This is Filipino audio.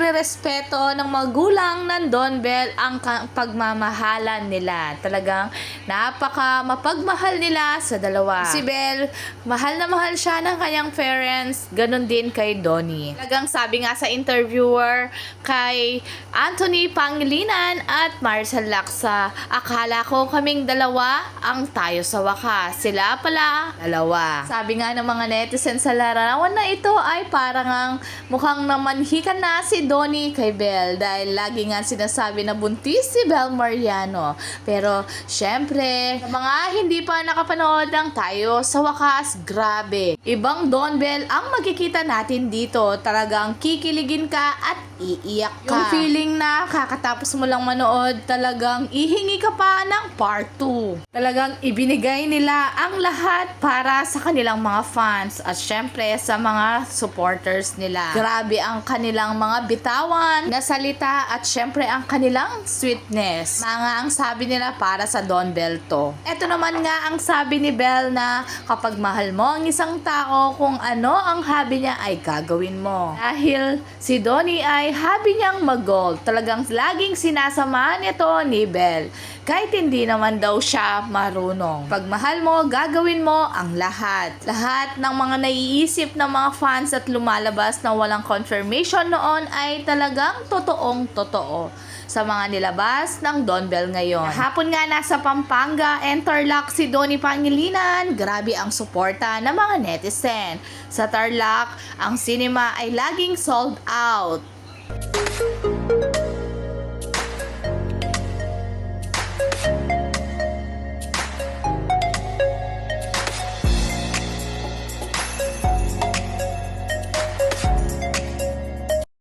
inirerespeto ng magulang ng Don Bell ang pagmamahalan nila. Talagang napaka mapagmahal nila sa dalawa. Si Bell, mahal na mahal siya ng kanyang parents, ganun din kay Donnie. Talagang sabi nga sa interviewer kay Anthony Pangilinan at Maricel Laksa, akala ko kaming dalawa ang tayo sa wakas. Sila pala, dalawa. Sabi nga ng mga netizens sa larawan na ito ay parang ang mukhang namanhikan na si Donnie kay Bell dahil lagi nga sinasabi na buntis si Bell Mariano. Pero syempre, sa mga hindi pa nakapanood ng tayo sa wakas, grabe. Ibang Don Bell ang makikita natin dito. Talagang kikiligin ka at iiyak ka. Yung feeling na kakatapos mo lang manood, talagang ihingi ka pa ng part 2. Talagang ibinigay nila ang lahat para sa kanilang mga fans at syempre sa mga supporters nila. Grabe ang kanilang mga bitawan na salita at syempre ang kanilang sweetness. Mga ang sabi nila para sa Don Bell to. Ito naman nga ang sabi ni Bell na kapag mahal mo ang isang tao, kung ano ang hobby niya ay gagawin mo. Dahil si Donnie ay hobby niyang mag-golf. Talagang laging sinasamahan ito ni Bell. Kahit hindi naman daw siya marunong. Pag mahal mo, gagawin mo ang lahat. Lahat ng mga naiisip ng mga fans at lumalabas na walang confirmation noon ay talagang totoong totoo sa mga nilabas ng Don Bell ngayon. Hapon nga nasa Pampanga, Tarlac si Donnie Pangilinan. Grabe ang suporta ng mga netizen. Sa Tarlac, ang cinema ay laging sold out.